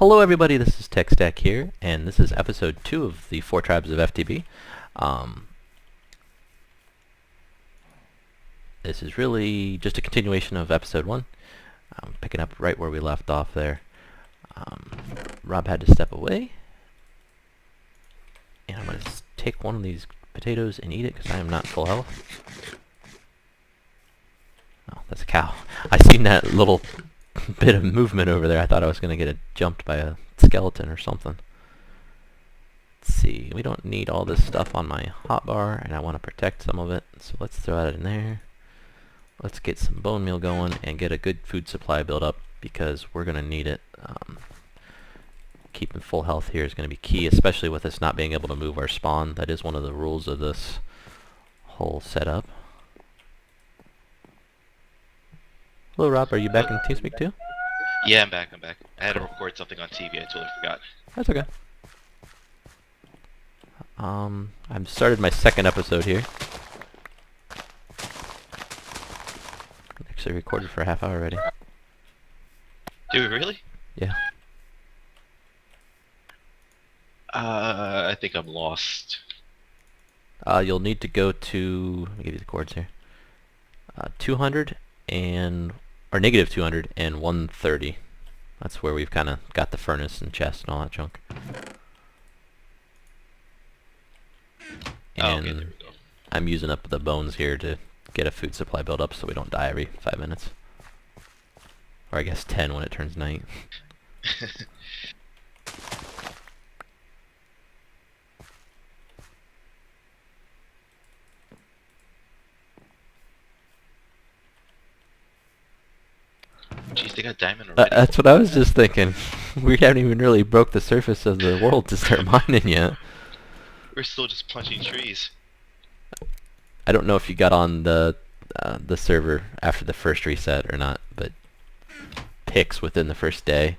Hello everybody, this is TechStack here, and this is episode 2 of the Four Tribes of FTB. This is really just a continuation of episode 1, picking up right where we left off there. Rob had to step away, and I'm going to take one of these potatoes and eat it because I am not full health. Oh, that's a cow. I seen that little bit of movement over there. I thought I was going to get jumped by a skeleton or something. Let's see, we don't need all this stuff on my hotbar, and I want to protect some of it, so let's throw that in there. Let's get some bone meal going and get a good food supply built up because we're going to need it. Keeping full health here is going to be key, especially with us not being able to move our spawn. That is one of the rules of this whole setup. Hello Rob, are you back in TeamSpeak too? Yeah, I'm back. I had to record something on TV. I totally forgot. That's okay. I've started my second episode here. Actually recorded for a half hour already. Did we really? Yeah. I think I'm lost. You'll need to go to, let me give you the chords here. 200 and, or negative 200 and 130. That's where we've kind of got the furnace and chest and all that junk. And okay, there we go. I'm using up the bones here to get a food supply built up so we don't die every 5 minutes. Or I guess 10 when it turns night. Jeez, they got diamond already. That's what I was just thinking. We haven't even really broke the surface of the world to start mining yet. We're still just punching trees. I don't know if you got on the server after the first reset or not, but Pix within the first day,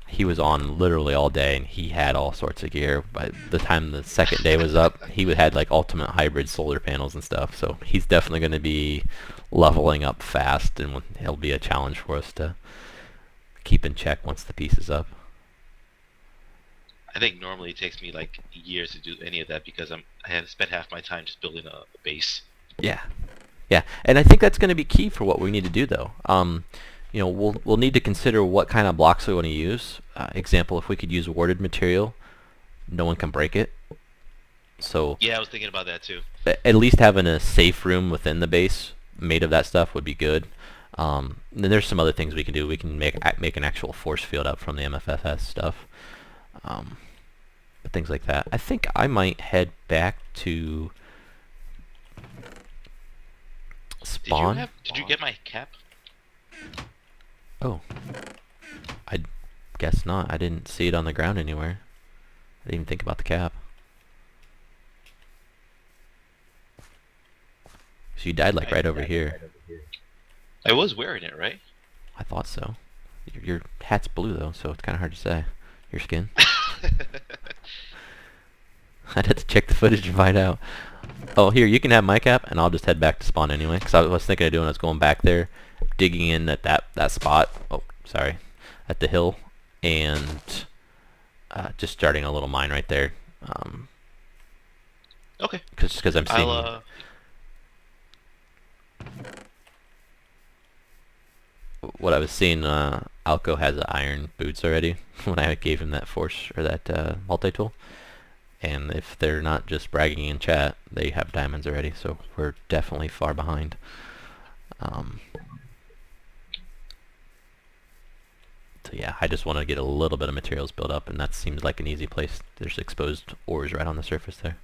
he was on literally all day and he had all sorts of gear. By the time the second day was up, he had like ultimate hybrid solar panels and stuff, so he's definitely going to be leveling up fast, and he'll be a challenge for us to keep in check once the piece is up. I think normally it takes me like years to do any of that because I had to spend half my time just building a base. Yeah, and I think that's going to be key for what we need to do, though. You know, we'll need to consider what kind of blocks we want to use. Example, if we could use warded material, no one can break it. So yeah, I was thinking about that too. At least having a safe room within the base made of that stuff would be good. Then there's some other things we can do. We can make an actual force field up from the MFFS stuff. But things like that. I think I might head back to spawn. Did you get my cap? Oh, I guess not. I didn't see it on the ground anywhere. I didn't even think about the cap. So you died like right over here. I was wearing it, right? I thought so. Your hat's blue though, so it's kind of hard to say. Your skin. I'd have to check the footage and find out. Oh, here, you can have my cap, and I'll just head back to spawn anyway. Because I was thinking of doing, I was going back there, digging in at that spot. Oh, sorry, at the hill, and just starting a little mine right there. Okay. Because I'm seeing. What I was seeing, Alco has iron boots already when I gave him that force or that multi-tool. And if they're not just bragging in chat, they have diamonds already, so we're definitely far behind. So yeah, I just want to get a little bit of materials built up, and that seems like an easy place. There's exposed ores right on the surface there.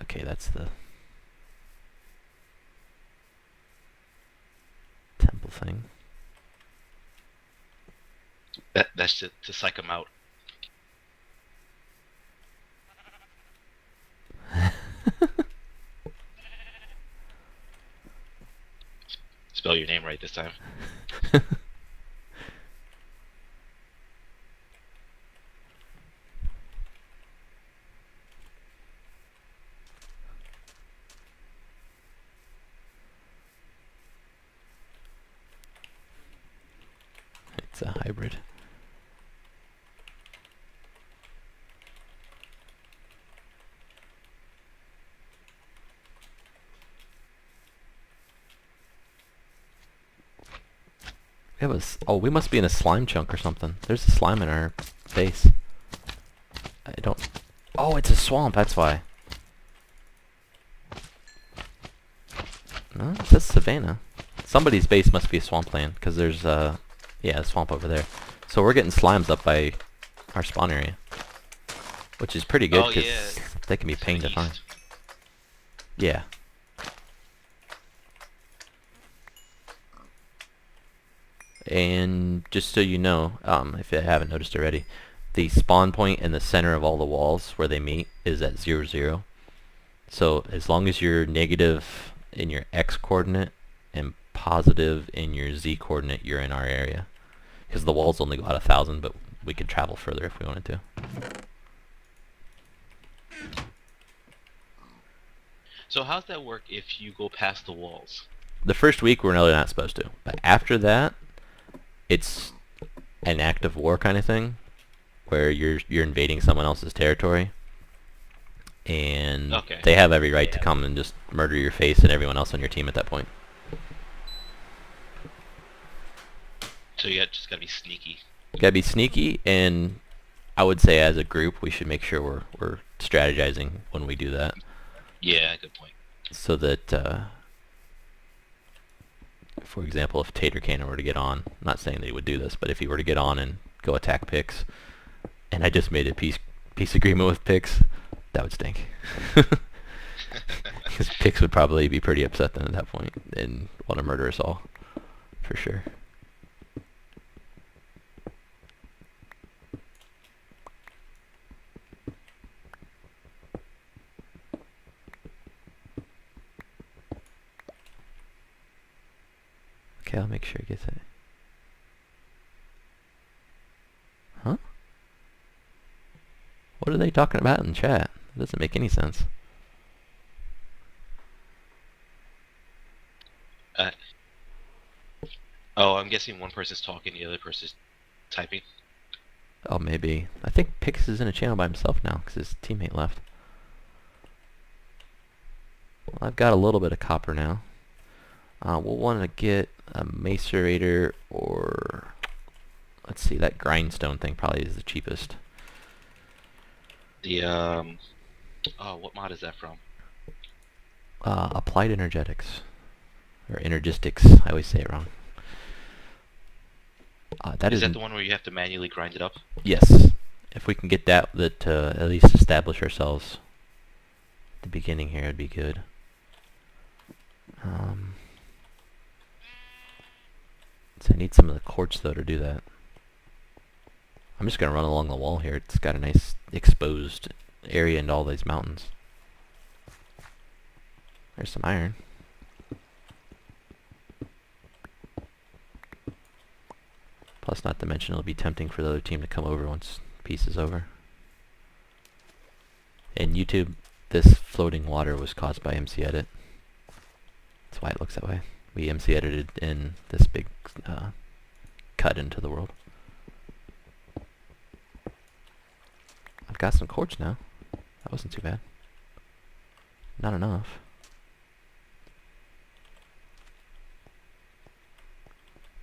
Okay, that's the temple thing. That's to psych them out. Spell your name right this time. It's a hybrid. We must be in a slime chunk or something. There's a slime in our base. I don't... Oh, it's a swamp, that's why. No, it says savanna. Somebody's base must be a swampland, because there's, yeah, a swamp over there. So we're getting slimes up by our spawn area. Which is pretty good, because they can be a pain to find. Yeah. And just so you know, if you haven't noticed already, the spawn point in the center of all the walls where they meet is at 0, 0. So as long as you're negative in your x coordinate and positive in your z coordinate, you're in our area. Because the walls only go out 1,000, but we could travel further if we wanted to. So how's that work if you go past the walls? The first week we're really not supposed to, but after that, it's an act of war kind of thing, where you're invading someone else's territory, and they have every right to come and just murder your face and everyone else on your team at that point. So you just gotta be sneaky. Gotta be sneaky, and I would say as a group we should make sure we're strategizing when we do that. Yeah, good point. So that, for example, if Tater Cannon were to get on, I'm not saying that he would do this, but if he were to get on and go attack Pix, and I just made a peace agreement with Pix, that would stink. Because Pix would probably be pretty upset then at that point and want to murder us all, for sure. Okay, I'll make sure he gets it. Huh? What are they talking about in chat? It doesn't make any sense. Oh, I'm guessing one person's talking, the other person's typing. Oh, maybe. I think Pix is in a channel by himself now, because his teammate left. Well, I've got a little bit of copper now. We'll want to get a macerator, or... Let's see, that grindstone thing probably is the cheapest. The, oh, what mod is that from? Applied Energetics. Or Energistics, I always say it wrong. Is that the one where you have to manually grind it up? Yes. If we can get that to at least establish ourselves at the beginning here, it'd be good. So I need some of the quartz though to do that. I'm just gonna run along the wall here. It's got a nice exposed area into all these mountains. There's some iron. Plus, not to mention, it'll be tempting for the other team to come over once peace is over. In YouTube, this floating water was caused by MC Edit. That's why it looks that way. We MC edited in this big cut into the world. I've got some quartz now. That wasn't too bad. Not enough.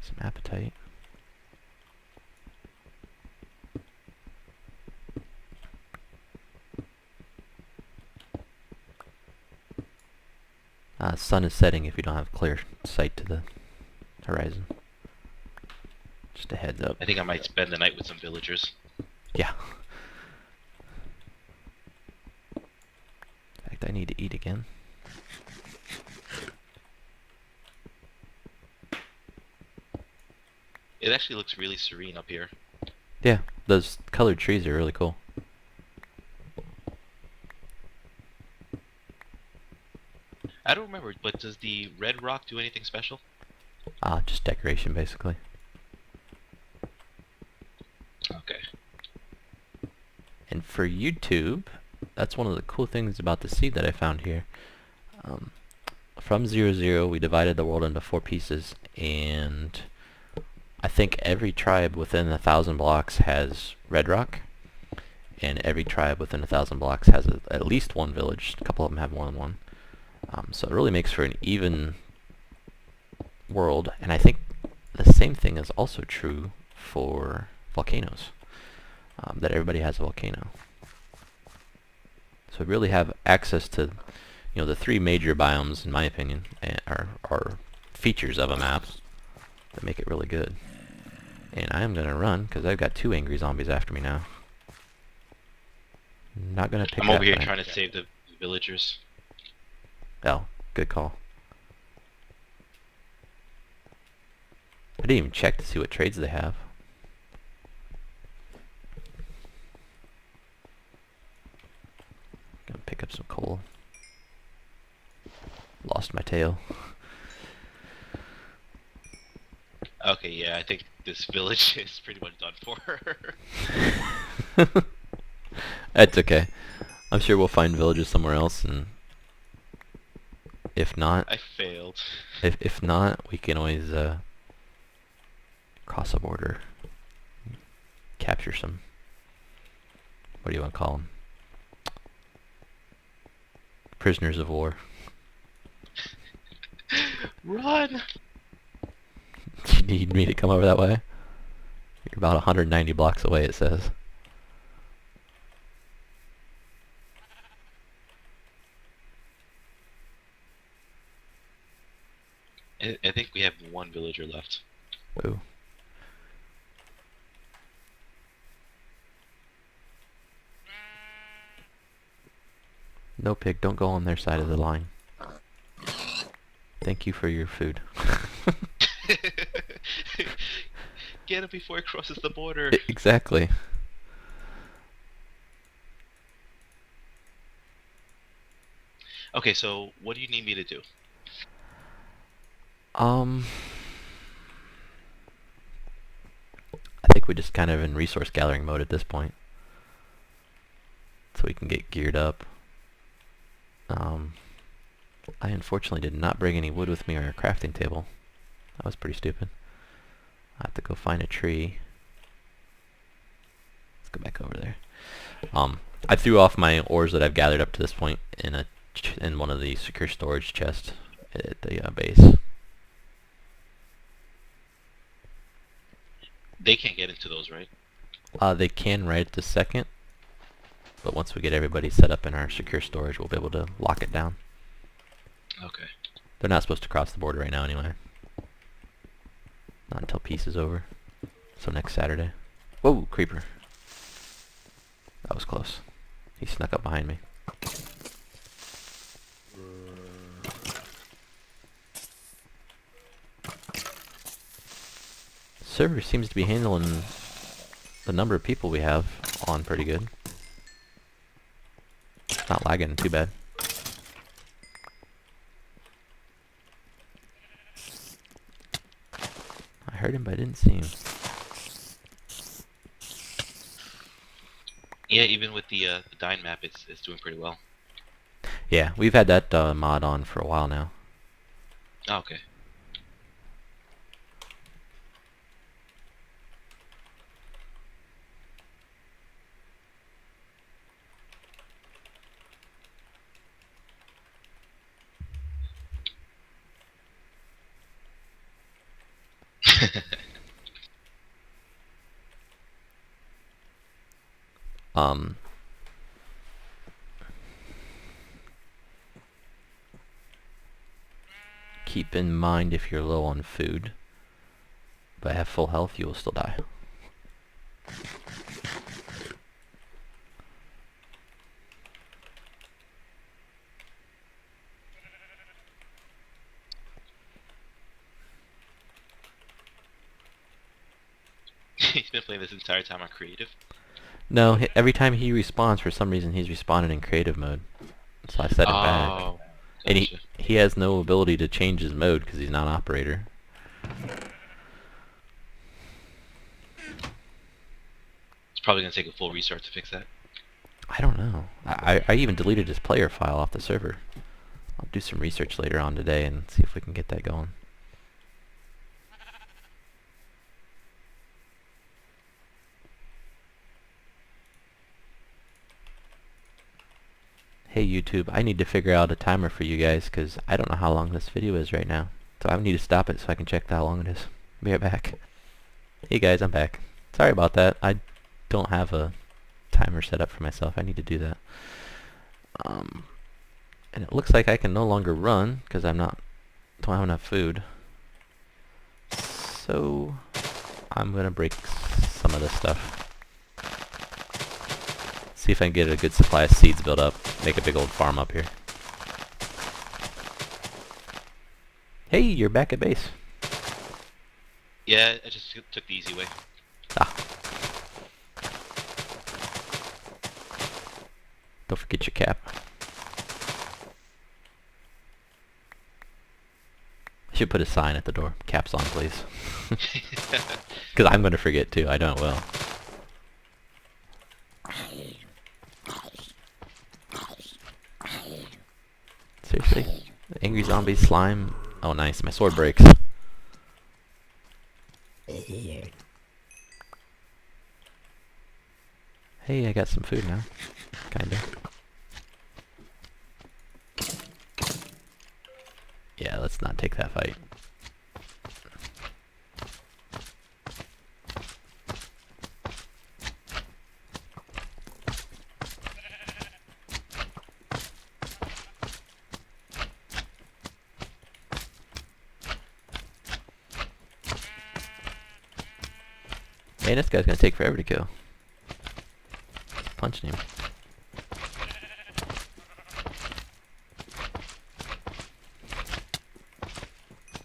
Some appetite. Sun is setting if you don't have clear sight to the horizon. Just a heads up. I think I might spend the night with some villagers. Yeah. In fact, I need to eat again. It actually looks really serene up here. Yeah, those colored trees are really cool. I don't remember, but does the red rock do anything special? Just decoration, basically. Okay. And for YouTube, that's one of the cool things about the seed that I found here. From 0, 0, we divided the world into 4 pieces, and I think every tribe within 1,000 blocks has red rock, and every tribe within 1,000 blocks has at least one village. A couple of them have more than one. So it really makes for an even world, and I think the same thing is also true for volcanoes, that everybody has a volcano. So we really have access to, the three major biomes, in my opinion, are features of a map that make it really good. And I am going to run, because I've got 2 angry zombies after me now. Not going to pick I'm that over here fight. trying to save the villagers. Oh, good call. I didn't even check to see what trades they have. Gonna pick up some coal. Lost my tail. Okay, yeah, I think this village is pretty much done for. That's okay. I'm sure we'll find villages somewhere else, and if not, I failed. if not, we can always cross a border, capture some. What do you want to call them? Prisoners of war. Run! You need me to come over that way? You're about 190 blocks away, it says. I think we have 1 villager left. Ooh. No, pig, don't go on their side of the line. Thank you for your food. Get it before it crosses the border. Exactly. Okay, so what do you need me to do? I think we're just kind of in resource gathering mode at this point. So we can get geared up. I unfortunately did not bring any wood with me or a crafting table. That was pretty stupid. I have to go find a tree. Let's go back over there. I threw off my ores that I've gathered up to this point in one of the secure storage chests at the base. They can't get into those, right? They can right at this second, but once we get everybody set up in our secure storage, we'll be able to lock it down. Okay. They're not supposed to cross the border right now anyway. Not until peace is over. So next Saturday. Whoa, creeper. That was close. He snuck up behind me. Server seems to be handling the number of people we have on pretty good. It's not lagging too bad. I heard him, but I didn't see him. Yeah, even with the Dyn map, it's doing pretty well. Yeah, we've had that mod on for a while now. Oh, okay. Keep in mind if you're low on food, but have full health, you will still die. He's been playing this entire time on creative. No, every time he respawns, for some reason he's respawning in creative mode. So I set it back. Oh, And gotcha. he has no ability to change his mode because he's not an operator. It's probably gonna take a full restart to fix that. I don't know. I even deleted his player file off the server. I'll do some research later on today and see if we can get that going. Hey YouTube, I need to figure out a timer for you guys because I don't know how long this video is right now. So I need to stop it so I can check how long it is. Be right back. Hey guys, I'm back. Sorry about that. I don't have a timer set up for myself. I need to do that. And it looks like I can no longer run because don't have enough food. So I'm gonna break some of this stuff. See if I can get a good supply of seeds built up. Make a big old farm up here. Hey, you're back at base. Yeah, I just took the easy way. Ah. Don't forget your cap. I should put a sign at the door. Caps on, please. Because I'm going to forget too. I know it will. Seriously? Angry zombie slime? Oh nice, my sword breaks. Hey, I got some food now. Kinda. Yeah, let's not take that fight. Man, this guy's gonna take forever to kill. Just punching him.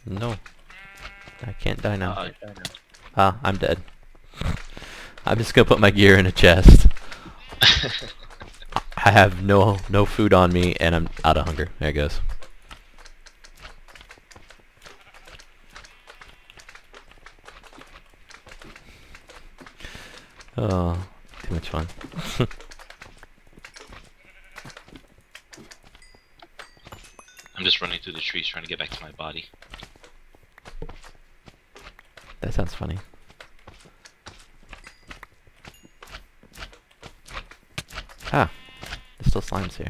No. I can't die now. Ah, I'm dead. I'm just gonna put my gear in a chest. I have no food on me and I'm out of hunger. There it goes. Oh, too much fun. I'm just running through the trees trying to get back to my body. That sounds funny. Ah, there's still slimes here.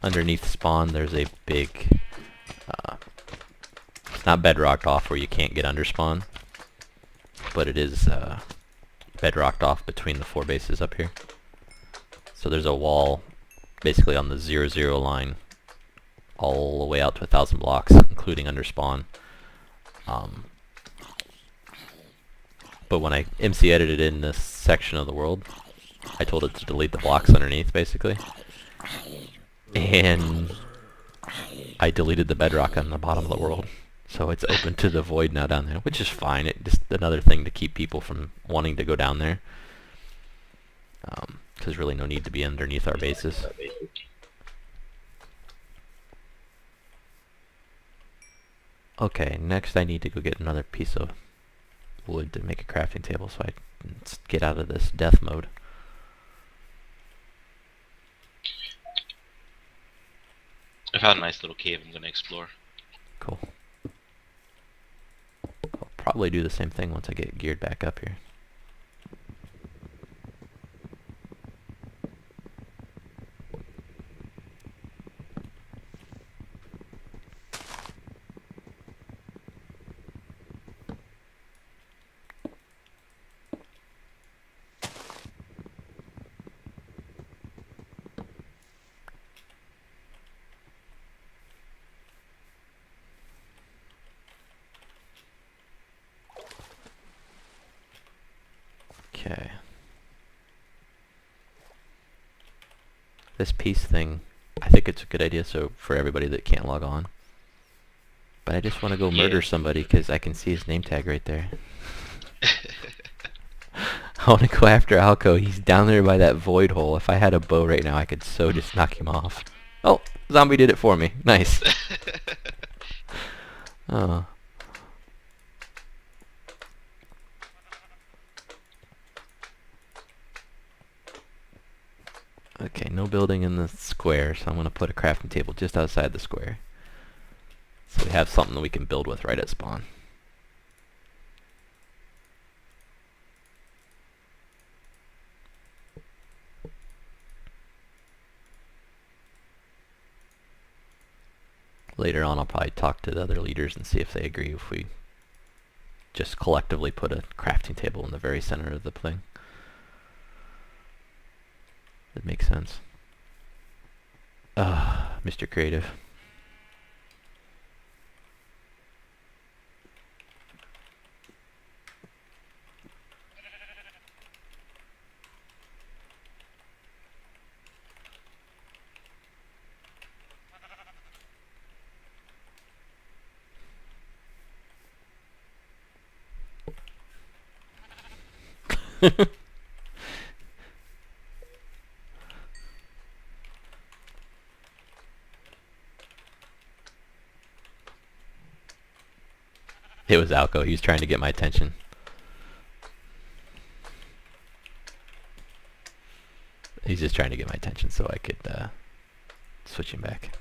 Underneath spawn there's a big, it's not bedrocked off where you can't get under spawn, but it is bedrocked off between the 4 bases up here. So there's a wall basically on the 0-0 line all the way out to 1,000 blocks, including under spawn. But when I MC edited in this section of the world, I told it to delete the blocks underneath basically. And I deleted the bedrock on the bottom of the world. So it's open to the void now down there, which is fine. It's just another thing to keep people from wanting to go down there. Because really no need to be underneath our bases. Okay, next I need to go get another piece of wood to make a crafting table so I can get out of this death mode. I found a nice little cave I'm going to explore. Cool. I'll probably do the same thing once I get geared back up here. Okay. This peace thing, I think it's a good idea so for everybody that can't log on. But I just want to go murder somebody because I can see his name tag right there. I want to go after Alco. He's down there by that void hole. If I had a bow right now, I could so just knock him off. Oh, zombie did it for me. Nice. Oh. Okay, no building in the square, so I'm going to put a crafting table just outside the square. So we have something that we can build with right at spawn. Later on, I'll probably talk to the other leaders and see if they agree if we just collectively put a crafting table in the very center of the thing. That makes sense. Mr. Creative. It was Alco. He was trying to get my attention. He's just trying to get my attention so I could switch him back.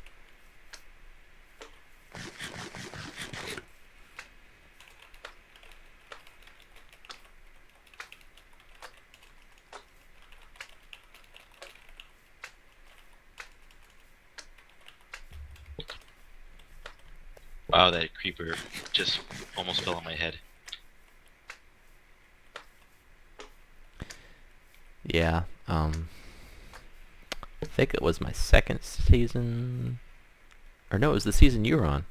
Wow, that creeper just almost fell on my head. Yeah, I think it was my second season, or no, it was the season you were on.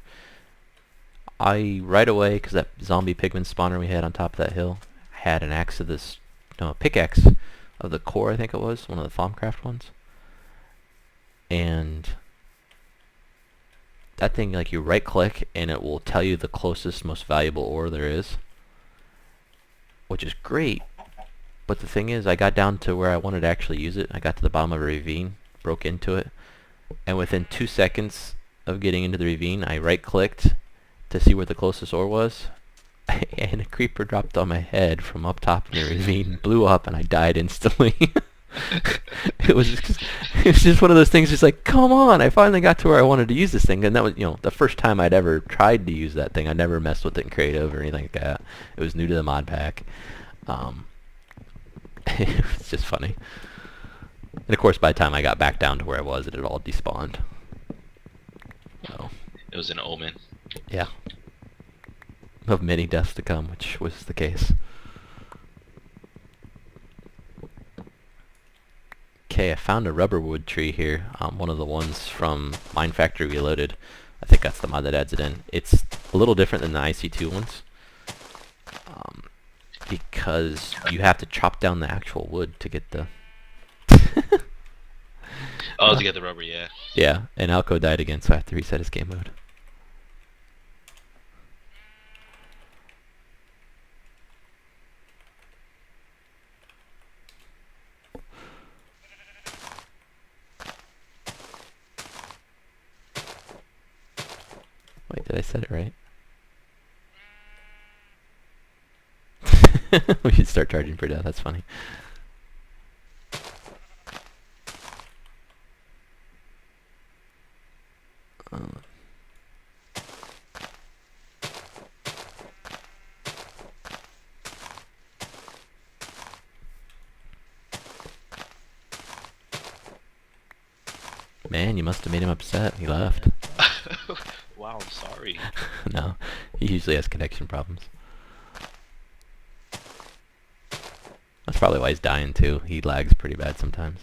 I, right away, because that zombie pigman spawner we had on top of that hill, had an axe of this, no, a pickaxe of the core, I think it was, one of the Thaumcraft ones. And that thing, like, you right click and it will tell you the closest, most valuable ore there is, which is great. But the thing is, I got down to where I wanted to actually use it. I got to the bottom of a ravine, broke into it, and within 2 seconds of getting into the ravine, I right clicked to see where the closest ore was, and a creeper dropped on my head from up top of the ravine, blew up, and I died instantly. It was just one of those things. Just like, come on! I finally got to where I wanted to use this thing, and that was, the first time I'd ever tried to use that thing. I never messed with it in creative or anything like that. It was new to the mod pack. It was just funny. And of course, by the time I got back down to where I was, it had all despawned. So, It was an omen. yeah, of many deaths to come, which was the case. Okay, I found a rubber wood tree here. One of the ones from Mine Factory Reloaded. I think that's the mod that adds it in. It's a little different than the IC2 ones, because you have to chop down the actual wood to get the... Oh, to get the rubber, yeah. Yeah, and Alco died again, so I have to reset his game mode. Wait, did I set it right? We should start charging for death, that's funny. Man, you must have made him upset. He left. Wow, I'm sorry. No, he usually has connection problems. That's probably why he's dying too. He lags pretty bad sometimes.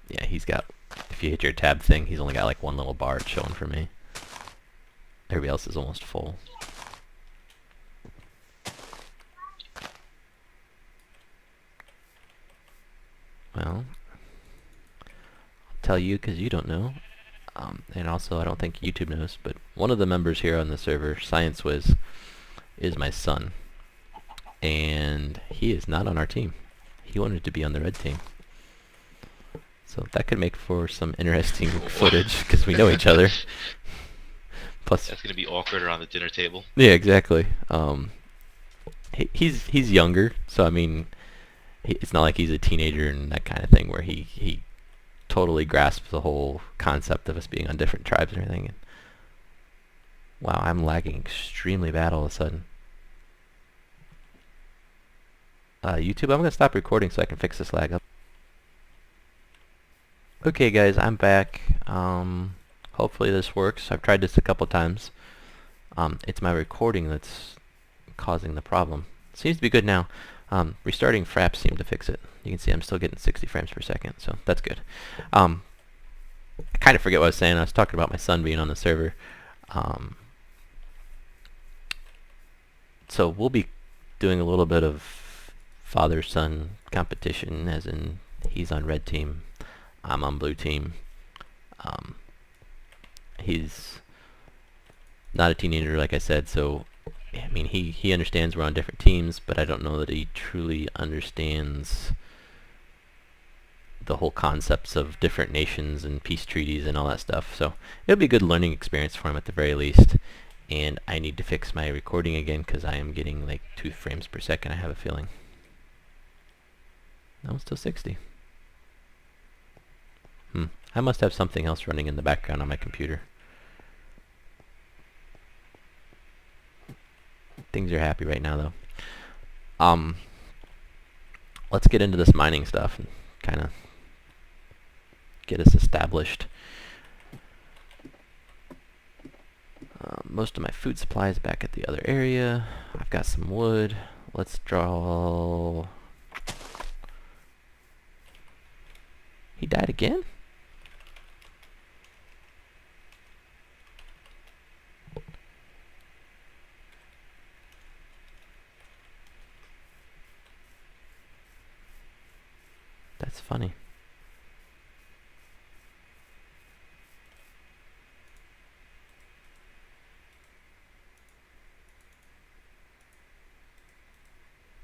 Yeah, he's got... If you hit your tab thing, he's only got like one little bar showing for me. Everybody else is almost full. Well, I'll tell you because you don't know. And also, I don't think YouTube knows, but one of the members here on the server, ScienceWiz, is my son. And he is not on our team. He wanted to be on the red team. So that could make for some interesting footage, because we know each other. Plus, That's gonna be awkward around the dinner table. yeah, exactly. He's younger, so I mean, It's not like he's a teenager and that kind of thing where he totally grasps the whole concept of us being on different tribes and everything. And wow, I'm lagging extremely bad all of a sudden. YouTube, I'm going to stop recording so I can fix this lag up. Okay guys, I'm back. Hopefully this works. I've tried this a couple times. It's my recording that's causing the problem. Seems to be good now. Restarting Fraps seemed to fix it. You can see I'm still getting 60 frames per second, so that's good. I kind of forget what I was saying. I was talking about my son being on the server. So we'll be doing a little bit of father-son competition, as in he's on red team, I'm on blue team. He's not a teenager, like I said, so I mean he understands we're on different teams, but I don't know that he truly understands the whole concepts of different nations and peace treaties and all that stuff. So it'll be a good learning experience for him at the very least. And I need to fix my recording again because I am getting like 2 frames per second, I have a feeling. No, it's still 60. I must have something else running in the background on my computer. Things are happy right now though. Let's get into this mining stuff and kind of get us established. Most of my food supply is back at the other area. I've got some wood. Let's draw... He died again? That's funny.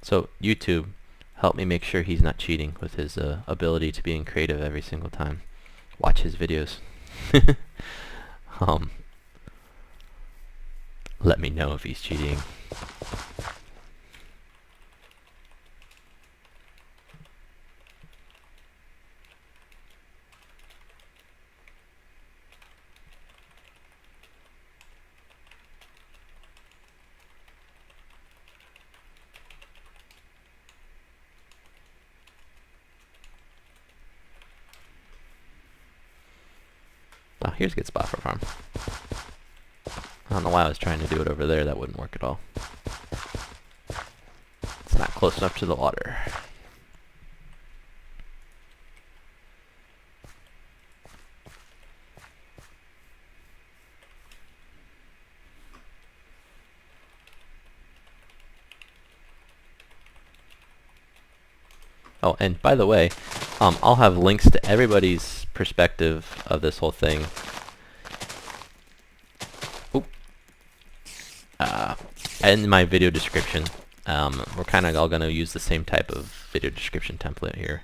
So YouTube, help me make sure he's not cheating with his ability to being creative every single time. Watch his videos. Let me know if he's cheating. Oh, here's a good spot for a farm. I don't know why I was trying to do it over there. That wouldn't work at all. It's not close enough to the water. Oh, and by the way, I'll have links to everybody's perspective of this whole thing. In my video description. We're kind of all going to use the same type of video description template here.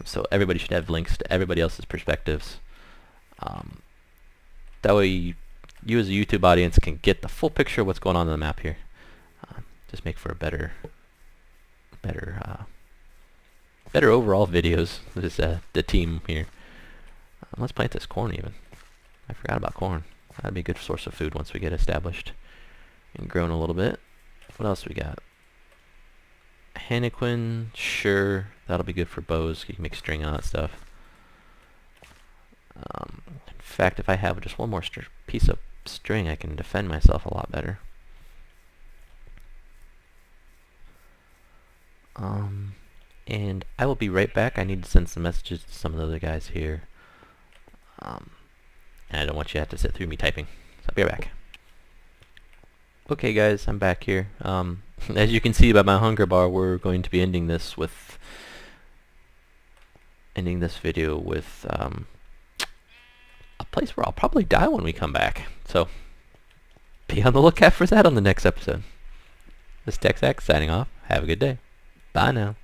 So everybody should have links to everybody else's perspectives. That way you as a YouTube audience can get the full picture of what's going on the map here. Just make for a better overall videos. This the team here. Let's plant this corn even. I forgot about corn. That'd be a good source of food once we get established and grown a little bit. What else we got? Hannequin, sure, that'll be good for bows. You can make string and all that stuff. In fact, if I have just one more piece of string, I can defend myself a lot better. And I will be right back. I need to send some messages to some of the other guys here. And I don't want you to have to sit through me typing. So I'll be right back. Okay guys, I'm back here. As you can see by my hunger bar, we're going to be ending this video with a place where I'll probably die when we come back. So be on the lookout for that on the next episode. This is TechstackLP signing off. Have a good day. Bye now.